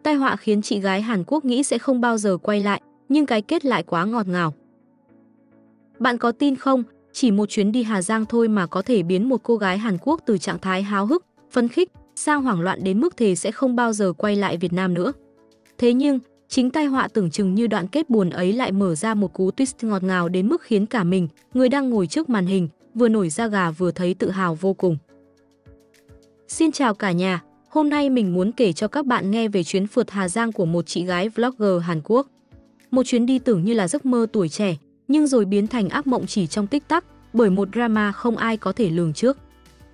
tai họa khiến chị gái Hàn Quốc nghĩ sẽ không bao giờ quay lại, nhưng cái kết lại quá ngọt ngào. Bạn có tin không, chỉ một chuyến đi Hà Giang thôi mà có thể biến một cô gái Hàn Quốc từ trạng thái háo hức, phấn khích sang hoảng loạn đến mức thề sẽ không bao giờ quay lại Việt Nam nữa. Thế nhưng, chính tai họa tưởng chừng như đoạn kết buồn ấy lại mở ra một cú twist ngọt ngào đến mức khiến cả mình, người đang ngồi trước màn hình, vừa nổi da gà vừa thấy tự hào vô cùng. Xin chào cả nhà, hôm nay mình muốn kể cho các bạn nghe về chuyến phượt Hà Giang của một chị gái vlogger Hàn Quốc. Một chuyến đi tưởng như là giấc mơ tuổi trẻ, nhưng rồi biến thành ác mộng chỉ trong tích tắc, bởi một drama không ai có thể lường trước.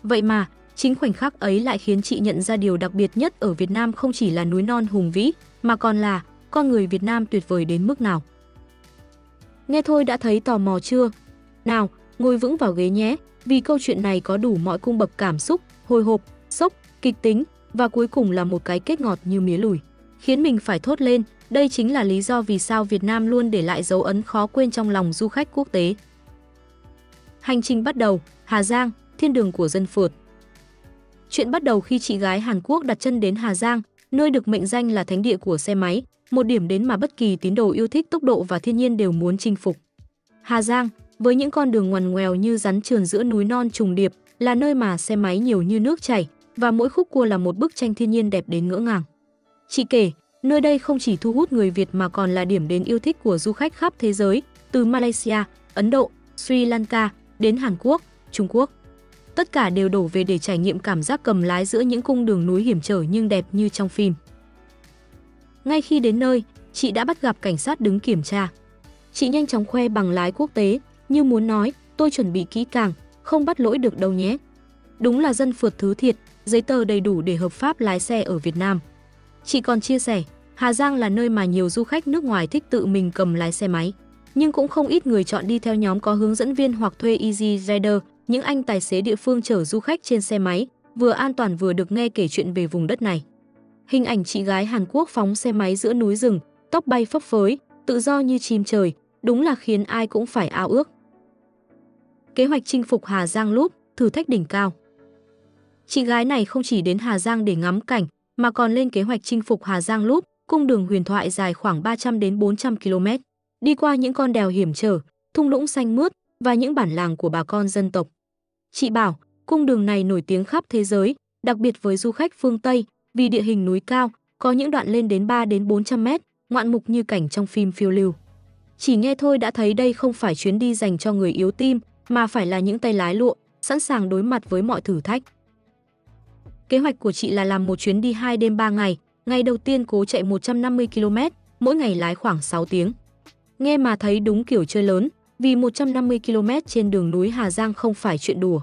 Vậy mà, chính khoảnh khắc ấy lại khiến chị nhận ra điều đặc biệt nhất ở Việt Nam không chỉ là núi non hùng vĩ, mà còn là con người Việt Nam tuyệt vời đến mức nào. Nghe thôi đã thấy tò mò chưa? Nào, ngồi vững vào ghế nhé, vì câu chuyện này có đủ mọi cung bậc cảm xúc, hồi hộp, sốc, kịch tính và cuối cùng là một cái kết ngọt như mía lùi, khiến mình phải thốt lên. Đây chính là lý do vì sao Việt Nam luôn để lại dấu ấn khó quên trong lòng du khách quốc tế. Hành trình bắt đầu, Hà Giang, thiên đường của dân phượt. Chuyện bắt đầu khi chị gái Hàn Quốc đặt chân đến Hà Giang, nơi được mệnh danh là thánh địa của xe máy, một điểm đến mà bất kỳ tín đồ yêu thích tốc độ và thiên nhiên đều muốn chinh phục. Hà Giang, với những con đường ngoằn ngoèo như rắn trườn giữa núi non trùng điệp, là nơi mà xe máy nhiều như nước chảy, và mỗi khúc cua là một bức tranh thiên nhiên đẹp đến ngỡ ngàng. Chị kể, nơi đây không chỉ thu hút người Việt mà còn là điểm đến yêu thích của du khách khắp thế giới, từ Malaysia, Ấn Độ, Sri Lanka đến Hàn Quốc, Trung Quốc. Tất cả đều đổ về để trải nghiệm cảm giác cầm lái giữa những cung đường núi hiểm trở nhưng đẹp như trong phim. Ngay khi đến nơi, chị đã bắt gặp cảnh sát đứng kiểm tra. Chị nhanh chóng khoe bằng lái quốc tế, như muốn nói, tôi chuẩn bị kỹ càng, không bắt lỗi được đâu nhé. Đúng là dân phượt thứ thiệt, giấy tờ đầy đủ để hợp pháp lái xe ở Việt Nam. Chị còn chia sẻ, Hà Giang là nơi mà nhiều du khách nước ngoài thích tự mình cầm lái xe máy. Nhưng cũng không ít người chọn đi theo nhóm có hướng dẫn viên hoặc thuê Easy Rider, những anh tài xế địa phương chở du khách trên xe máy, vừa an toàn vừa được nghe kể chuyện về vùng đất này. Hình ảnh chị gái Hàn Quốc phóng xe máy giữa núi rừng, tóc bay phấp phới, tự do như chim trời, đúng là khiến ai cũng phải ao ước. Kế hoạch chinh phục Hà Giang Loop, thử thách đỉnh cao. Chị gái này không chỉ đến Hà Giang để ngắm cảnh, mà còn lên kế hoạch chinh phục Hà Giang Loop, cung đường huyền thoại dài khoảng 300 đến 400 km, đi qua những con đèo hiểm trở, thung lũng xanh mướt và những bản làng của bà con dân tộc. Chị bảo, cung đường này nổi tiếng khắp thế giới, đặc biệt với du khách phương Tây, vì địa hình núi cao, có những đoạn lên đến 3 đến 400 mét, ngoạn mục như cảnh trong phim phiêu lưu. Chỉ nghe thôi đã thấy đây không phải chuyến đi dành cho người yếu tim, mà phải là những tay lái lụa, sẵn sàng đối mặt với mọi thử thách. Kế hoạch của chị là làm một chuyến đi 2 đêm 3 ngày, ngày đầu tiên cố chạy 150 km, mỗi ngày lái khoảng 6 tiếng. Nghe mà thấy đúng kiểu chơi lớn, vì 150 km trên đường núi Hà Giang không phải chuyện đùa.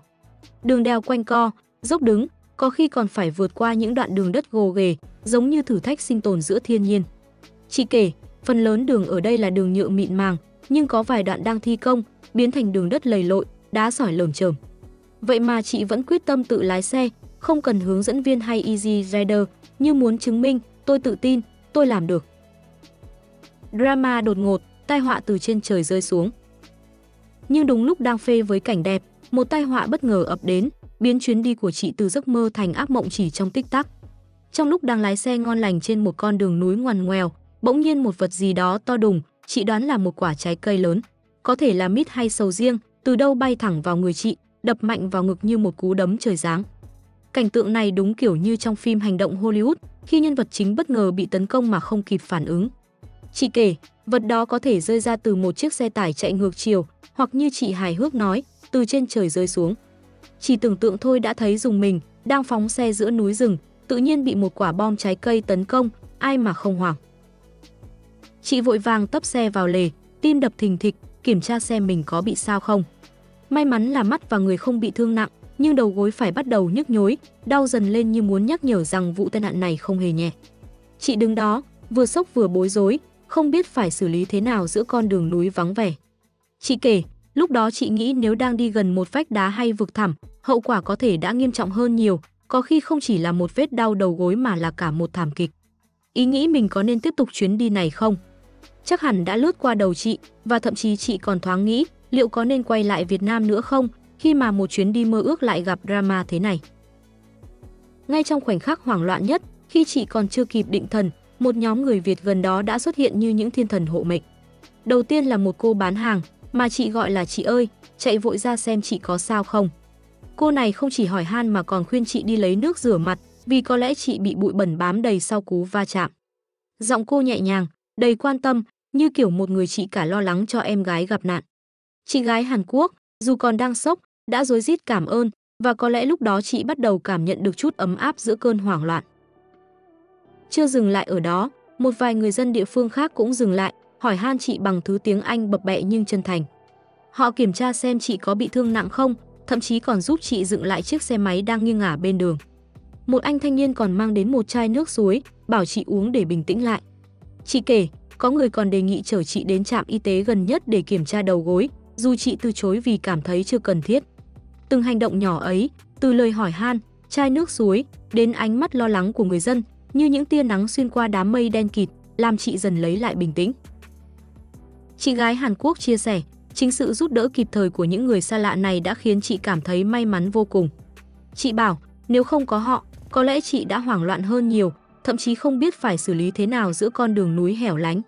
Đường đèo quanh co, dốc đứng, có khi còn phải vượt qua những đoạn đường đất gồ ghề, giống như thử thách sinh tồn giữa thiên nhiên. Chị kể, phần lớn đường ở đây là đường nhựa mịn màng, nhưng có vài đoạn đang thi công, biến thành đường đất lầy lội, đá sỏi lởm chởm. Vậy mà chị vẫn quyết tâm tự lái xe, không cần hướng dẫn viên hay Easy Rider, như muốn chứng minh, tôi tự tin, tôi làm được. Drama đột ngột, tai họa từ trên trời rơi xuống. Nhưng đúng lúc đang phê với cảnh đẹp, một tai họa bất ngờ ập đến, biến chuyến đi của chị từ giấc mơ thành ác mộng chỉ trong tích tắc. Trong lúc đang lái xe ngon lành trên một con đường núi ngoằn ngoèo, bỗng nhiên một vật gì đó to đùng, chị đoán là một quả trái cây lớn, có thể là mít hay sầu riêng, từ đâu bay thẳng vào người chị, đập mạnh vào ngực như một cú đấm trời giáng. Cảnh tượng này đúng kiểu như trong phim hành động Hollywood, khi nhân vật chính bất ngờ bị tấn công mà không kịp phản ứng. Chị kể, vật đó có thể rơi ra từ một chiếc xe tải chạy ngược chiều, hoặc như chị hài hước nói, từ trên trời rơi xuống. Chỉ tưởng tượng thôi đã thấy rùng mình, đang phóng xe giữa núi rừng, tự nhiên bị một quả bom trái cây tấn công, ai mà không hoảng. Chị vội vàng tấp xe vào lề, tim đập thình thịch, kiểm tra xem mình có bị sao không. May mắn là mắt và người không bị thương nặng, nhưng đầu gối phải bắt đầu nhức nhối, đau dần lên như muốn nhắc nhở rằng vụ tai nạn này không hề nhẹ. Chị đứng đó, vừa sốc vừa bối rối, không biết phải xử lý thế nào giữa con đường núi vắng vẻ. Chị kể, lúc đó chị nghĩ nếu đang đi gần một vách đá hay vực thẳm, hậu quả có thể đã nghiêm trọng hơn nhiều, có khi không chỉ là một vết đau đầu gối mà là cả một thảm kịch. Ý nghĩ mình có nên tiếp tục chuyến đi này không? Chắc hẳn đã lướt qua đầu chị, và thậm chí chị còn thoáng nghĩ liệu có nên quay lại Việt Nam nữa không, khi mà một chuyến đi mơ ước lại gặp drama thế này. Ngay trong khoảnh khắc hoảng loạn nhất, khi chị còn chưa kịp định thần, một nhóm người Việt gần đó đã xuất hiện như những thiên thần hộ mệnh. Đầu tiên là một cô bán hàng, mà chị gọi là chị ơi, chạy vội ra xem chị có sao không. Cô này không chỉ hỏi han mà còn khuyên chị đi lấy nước rửa mặt, vì có lẽ chị bị bụi bẩn bám đầy sau cú va chạm. Giọng cô nhẹ nhàng, đầy quan tâm, như kiểu một người chị cả lo lắng cho em gái gặp nạn. Chị gái Hàn Quốc, dù còn đang sốc, đã rối rít cảm ơn, và có lẽ lúc đó chị bắt đầu cảm nhận được chút ấm áp giữa cơn hoảng loạn. Chưa dừng lại ở đó, một vài người dân địa phương khác cũng dừng lại, hỏi han chị bằng thứ tiếng Anh bập bẹ nhưng chân thành. Họ kiểm tra xem chị có bị thương nặng không, thậm chí còn giúp chị dựng lại chiếc xe máy đang nghiêng ngả bên đường. Một anh thanh niên còn mang đến một chai nước suối, bảo chị uống để bình tĩnh lại. Chị kể, có người còn đề nghị chở chị đến trạm y tế gần nhất để kiểm tra đầu gối, dù chị từ chối vì cảm thấy chưa cần thiết. Từng hành động nhỏ ấy, từ lời hỏi han, chai nước suối, đến ánh mắt lo lắng của người dân, như những tia nắng xuyên qua đám mây đen kịt, làm chị dần lấy lại bình tĩnh. Chị gái Hàn Quốc chia sẻ, chính sự giúp đỡ kịp thời của những người xa lạ này đã khiến chị cảm thấy may mắn vô cùng. Chị bảo, nếu không có họ, có lẽ chị đã hoảng loạn hơn nhiều, thậm chí không biết phải xử lý thế nào giữa con đường núi hẻo lánh.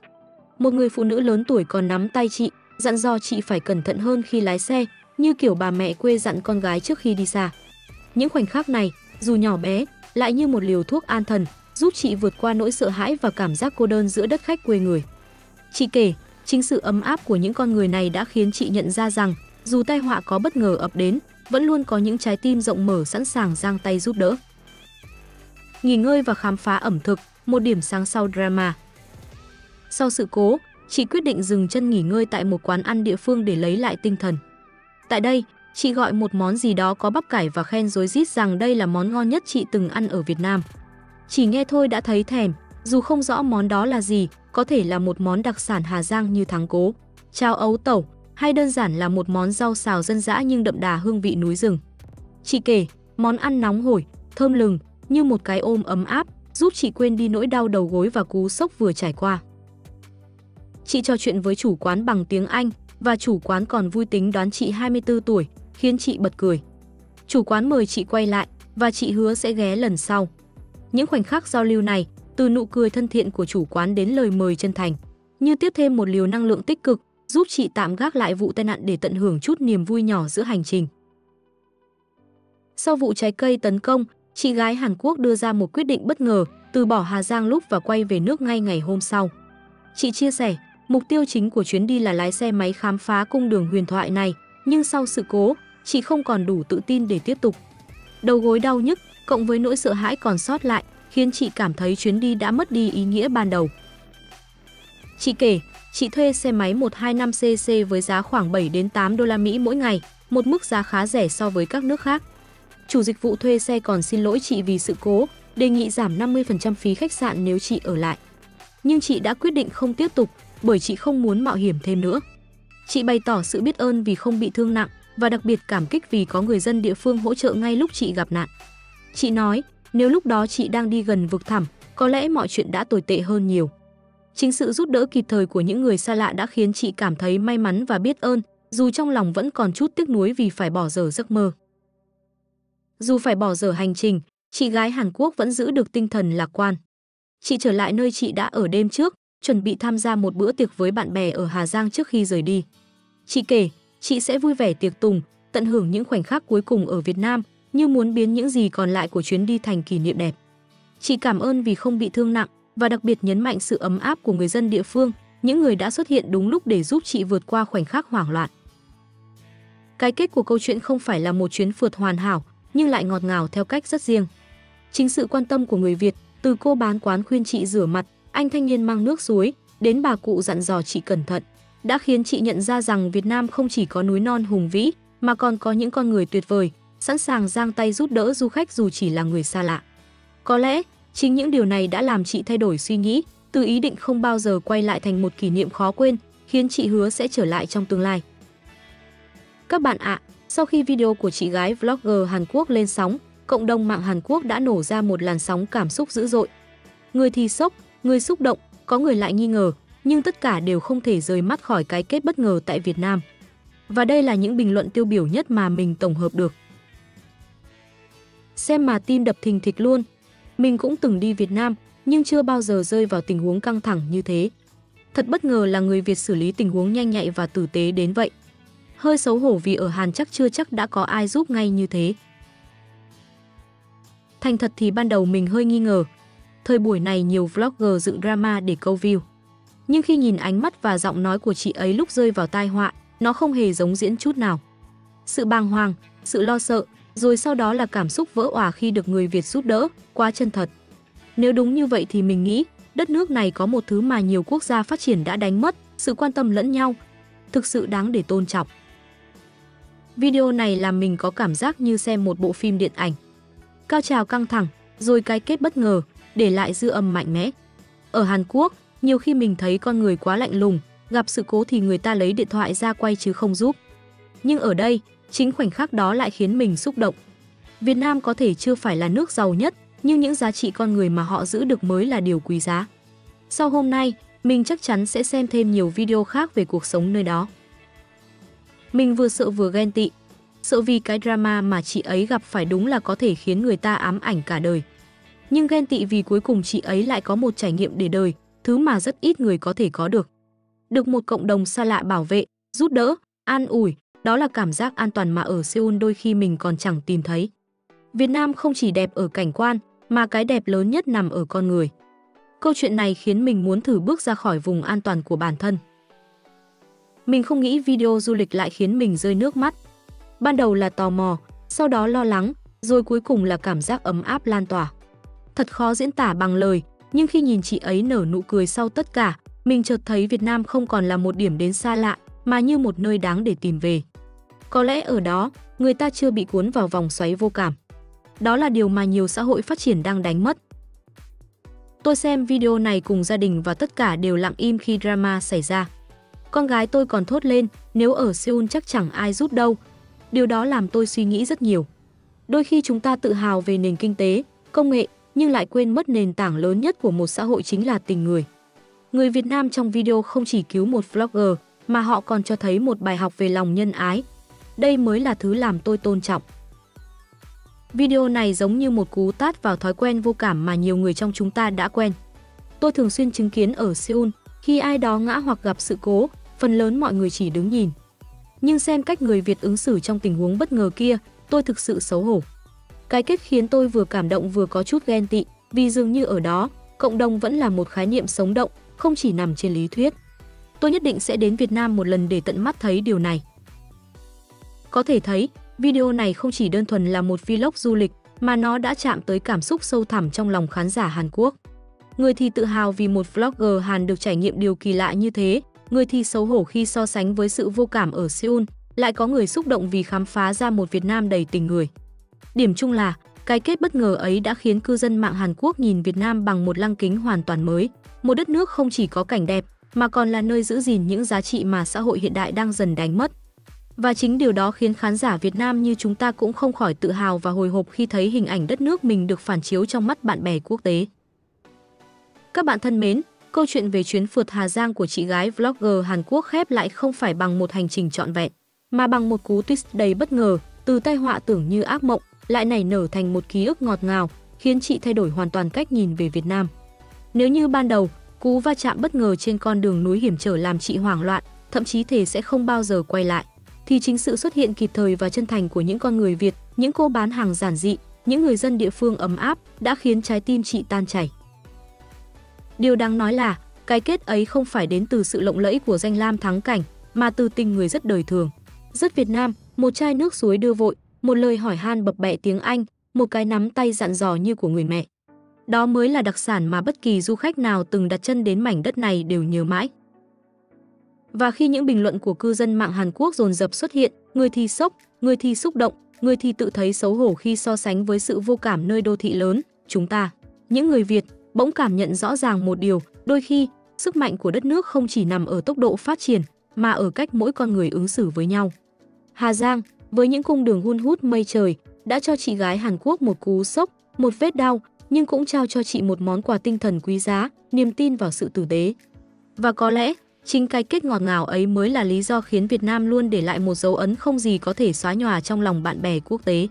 Một người phụ nữ lớn tuổi còn nắm tay chị, dặn dò chị phải cẩn thận hơn khi lái xe, như kiểu bà mẹ quê dặn con gái trước khi đi xa. Những khoảnh khắc này, dù nhỏ bé, lại như một liều thuốc an thần, giúp chị vượt qua nỗi sợ hãi và cảm giác cô đơn giữa đất khách quê người. Chị kể, chính sự ấm áp của những con người này đã khiến chị nhận ra rằng, dù tai họa có bất ngờ ập đến, vẫn luôn có những trái tim rộng mở sẵn sàng giang tay giúp đỡ. Nghỉ ngơi và khám phá ẩm thực, một điểm sáng sau drama. Sau sự cố, chị quyết định dừng chân nghỉ ngơi tại một quán ăn địa phương để lấy lại tinh thần. Tại đây, chị gọi một món gì đó có bắp cải và khen rối rít rằng đây là món ngon nhất chị từng ăn ở Việt Nam. Chỉ nghe thôi đã thấy thèm, dù không rõ món đó là gì, có thể là một món đặc sản Hà Giang như thắng cố, cháo ấu tẩu, hay đơn giản là một món rau xào dân dã nhưng đậm đà hương vị núi rừng. Chị kể, món ăn nóng hổi, thơm lừng, như một cái ôm ấm áp, giúp chị quên đi nỗi đau đầu gối và cú sốc vừa trải qua. Chị trò chuyện với chủ quán bằng tiếng Anh, và chủ quán còn vui tính đoán chị 24 tuổi, khiến chị bật cười. Chủ quán mời chị quay lại, và chị hứa sẽ ghé lần sau. Những khoảnh khắc giao lưu này, từ nụ cười thân thiện của chủ quán đến lời mời chân thành, như tiếp thêm một liều năng lượng tích cực, giúp chị tạm gác lại vụ tai nạn để tận hưởng chút niềm vui nhỏ giữa hành trình. Sau vụ trái cây tấn công, chị gái Hàn Quốc đưa ra một quyết định bất ngờ, từ bỏ Hà Giang lúc và quay về nước ngay ngày hôm sau. Chị chia sẻ, mục tiêu chính của chuyến đi là lái xe máy khám phá cung đường huyền thoại này, nhưng sau sự cố, chị không còn đủ tự tin để tiếp tục. Đầu gối đau nhức, cộng với nỗi sợ hãi còn sót lại, khiến chị cảm thấy chuyến đi đã mất đi ý nghĩa ban đầu. Chị kể, chị thuê xe máy 125cc với giá khoảng 7 đến 8 đô la Mỹ mỗi ngày, một mức giá khá rẻ so với các nước khác. Chủ dịch vụ thuê xe còn xin lỗi chị vì sự cố, đề nghị giảm 50% phí khách sạn nếu chị ở lại. Nhưng chị đã quyết định không tiếp tục, bởi chị không muốn mạo hiểm thêm nữa. Chị bày tỏ sự biết ơn vì không bị thương nặng, và đặc biệt cảm kích vì có người dân địa phương hỗ trợ ngay lúc chị gặp nạn. Chị nói, nếu lúc đó chị đang đi gần vực thẳm, có lẽ mọi chuyện đã tồi tệ hơn nhiều. Chính sự giúp đỡ kịp thời của những người xa lạ đã khiến chị cảm thấy may mắn và biết ơn, dù trong lòng vẫn còn chút tiếc nuối vì phải bỏ dở giấc mơ. Dù phải bỏ dở hành trình, chị gái Hàn Quốc vẫn giữ được tinh thần lạc quan. Chị trở lại nơi chị đã ở đêm trước, chuẩn bị tham gia một bữa tiệc với bạn bè ở Hà Giang trước khi rời đi. Chị kể, chị sẽ vui vẻ tiệc tùng, tận hưởng những khoảnh khắc cuối cùng ở Việt Nam, như muốn biến những gì còn lại của chuyến đi thành kỷ niệm đẹp. Chị cảm ơn vì không bị thương nặng, và đặc biệt nhấn mạnh sự ấm áp của người dân địa phương, những người đã xuất hiện đúng lúc để giúp chị vượt qua khoảnh khắc hoảng loạn. Cái kết của câu chuyện không phải là một chuyến phượt hoàn hảo, nhưng lại ngọt ngào theo cách rất riêng. Chính sự quan tâm của người Việt, từ cô bán quán khuyên chị rửa mặt, anh thanh niên mang nước suối, đến bà cụ dặn dò chị cẩn thận, đã khiến chị nhận ra rằng Việt Nam không chỉ có núi non hùng vĩ, mà còn có những con người tuyệt vời, sẵn sàng giang tay giúp đỡ du khách dù chỉ là người xa lạ. Có lẽ, chính những điều này đã làm chị thay đổi suy nghĩ, từ ý định không bao giờ quay lại thành một kỷ niệm khó quên, khiến chị hứa sẽ trở lại trong tương lai. Các bạn ạ, sau khi video của chị gái vlogger Hàn Quốc lên sóng, cộng đồng mạng Hàn Quốc đã nổ ra một làn sóng cảm xúc dữ dội. Người thì sốc, người xúc động, có người lại nghi ngờ, nhưng tất cả đều không thể rời mắt khỏi cái kết bất ngờ tại Việt Nam. Và đây là những bình luận tiêu biểu nhất mà mình tổng hợp được. Xem mà tim đập thình thịch luôn. Mình cũng từng đi Việt Nam, nhưng chưa bao giờ rơi vào tình huống căng thẳng như thế. Thật bất ngờ là người Việt xử lý tình huống nhanh nhạy và tử tế đến vậy. Hơi xấu hổ vì ở Hàn chưa chắc đã có ai giúp ngay như thế. Thành thật thì ban đầu mình hơi nghi ngờ. Thời buổi này nhiều vlogger dựng drama để câu view. Nhưng khi nhìn ánh mắt và giọng nói của chị ấy lúc rơi vào tai họa, nó không hề giống diễn chút nào. Sự bàng hoàng, sự lo sợ, rồi sau đó là cảm xúc vỡ òa khi được người Việt giúp đỡ, quá chân thật. Nếu đúng như vậy thì mình nghĩ đất nước này có một thứ mà nhiều quốc gia phát triển đã đánh mất, sự quan tâm lẫn nhau, thực sự đáng để tôn trọng. Video này làm mình có cảm giác như xem một bộ phim điện ảnh. Cao trào căng thẳng, rồi cái kết bất ngờ, để lại dư âm mạnh mẽ. Ở Hàn Quốc, nhiều khi mình thấy con người quá lạnh lùng, gặp sự cố thì người ta lấy điện thoại ra quay chứ không giúp. Nhưng ở đây, chính khoảnh khắc đó lại khiến mình xúc động. Việt Nam có thể chưa phải là nước giàu nhất, nhưng những giá trị con người mà họ giữ được mới là điều quý giá. Sau hôm nay, mình chắc chắn sẽ xem thêm nhiều video khác về cuộc sống nơi đó. Mình vừa sợ vừa ghen tị. Sợ vì cái drama mà chị ấy gặp phải đúng là có thể khiến người ta ám ảnh cả đời. Nhưng ghen tị vì cuối cùng chị ấy lại có một trải nghiệm để đời, thứ mà rất ít người có thể có được. Được một cộng đồng xa lạ bảo vệ, giúp đỡ, an ủi, đó là cảm giác an toàn mà ở Seoul đôi khi mình còn chẳng tìm thấy. Việt Nam không chỉ đẹp ở cảnh quan, mà cái đẹp lớn nhất nằm ở con người. Câu chuyện này khiến mình muốn thử bước ra khỏi vùng an toàn của bản thân. Mình không nghĩ video du lịch lại khiến mình rơi nước mắt. Ban đầu là tò mò, sau đó lo lắng, rồi cuối cùng là cảm giác ấm áp lan tỏa. Thật khó diễn tả bằng lời, nhưng khi nhìn chị ấy nở nụ cười sau tất cả, mình chợt thấy Việt Nam không còn là một điểm đến xa lạ, mà như một nơi đáng để tìm về. Có lẽ ở đó, người ta chưa bị cuốn vào vòng xoáy vô cảm. Đó là điều mà nhiều xã hội phát triển đang đánh mất. Tôi xem video này cùng gia đình và tất cả đều lặng im khi drama xảy ra. Con gái tôi còn thốt lên, nếu ở Seoul chắc chẳng ai giúp đâu. Điều đó làm tôi suy nghĩ rất nhiều. Đôi khi chúng ta tự hào về nền kinh tế, công nghệ, nhưng lại quên mất nền tảng lớn nhất của một xã hội chính là tình người. Người Việt Nam trong video không chỉ cứu một vlogger, mà họ còn cho thấy một bài học về lòng nhân ái. Đây mới là thứ làm tôi tôn trọng. Video này giống như một cú tát vào thói quen vô cảm mà nhiều người trong chúng ta đã quen. Tôi thường xuyên chứng kiến ở Seoul, khi ai đó ngã hoặc gặp sự cố, phần lớn mọi người chỉ đứng nhìn. Nhưng xem cách người Việt ứng xử trong tình huống bất ngờ kia, tôi thực sự xấu hổ. Cái kết khiến tôi vừa cảm động vừa có chút ghen tị, vì dường như ở đó, cộng đồng vẫn là một khái niệm sống động, không chỉ nằm trên lý thuyết. Tôi nhất định sẽ đến Việt Nam một lần để tận mắt thấy điều này. Có thể thấy, video này không chỉ đơn thuần là một vlog du lịch, mà nó đã chạm tới cảm xúc sâu thẳm trong lòng khán giả Hàn Quốc. Người thì tự hào vì một vlogger Hàn được trải nghiệm điều kỳ lạ như thế, người thì xấu hổ khi so sánh với sự vô cảm ở Seoul, lại có người xúc động vì khám phá ra một Việt Nam đầy tình người. Điểm chung là, cái kết bất ngờ ấy đã khiến cư dân mạng Hàn Quốc nhìn Việt Nam bằng một lăng kính hoàn toàn mới, một đất nước không chỉ có cảnh đẹp, mà còn là nơi giữ gìn những giá trị mà xã hội hiện đại đang dần đánh mất. Và chính điều đó khiến khán giả Việt Nam như chúng ta cũng không khỏi tự hào và hồi hộp khi thấy hình ảnh đất nước mình được phản chiếu trong mắt bạn bè quốc tế. Các bạn thân mến, câu chuyện về chuyến phượt Hà Giang của chị gái vlogger Hàn Quốc khép lại không phải bằng một hành trình trọn vẹn, mà bằng một cú twist đầy bất ngờ, từ tai họa tưởng như ác mộng, lại nảy nở thành một ký ức ngọt ngào, khiến chị thay đổi hoàn toàn cách nhìn về Việt Nam. Nếu như ban đầu, cú va chạm bất ngờ trên con đường núi hiểm trở làm chị hoảng loạn, thậm chí thề sẽ không bao giờ quay lại, thì chính sự xuất hiện kịp thời và chân thành của những con người Việt, những cô bán hàng giản dị, những người dân địa phương ấm áp đã khiến trái tim chị tan chảy. Điều đáng nói là, cái kết ấy không phải đến từ sự lộng lẫy của danh lam thắng cảnh, mà từ tình người rất đời thường, rất Việt Nam, một chai nước suối đưa vội, một lời hỏi han bập bẹ tiếng Anh, một cái nắm tay dặn dò như của người mẹ. Đó mới là đặc sản mà bất kỳ du khách nào từng đặt chân đến mảnh đất này đều nhớ mãi. Và khi những bình luận của cư dân mạng Hàn Quốc dồn dập xuất hiện, người thì sốc, người thì xúc động, người thì tự thấy xấu hổ khi so sánh với sự vô cảm nơi đô thị lớn, chúng ta, những người Việt, bỗng cảm nhận rõ ràng một điều, đôi khi, sức mạnh của đất nước không chỉ nằm ở tốc độ phát triển, mà ở cách mỗi con người ứng xử với nhau. Hà Giang, với những cung đường hun hút mây trời, đã cho chị gái Hàn Quốc một cú sốc, một vết đau, nhưng cũng trao cho chị một món quà tinh thần quý giá, niềm tin vào sự tử tế. Và có lẽ, chính cái kết ngọt ngào ấy mới là lý do khiến Việt Nam luôn để lại một dấu ấn không gì có thể xóa nhòa trong lòng bạn bè quốc tế.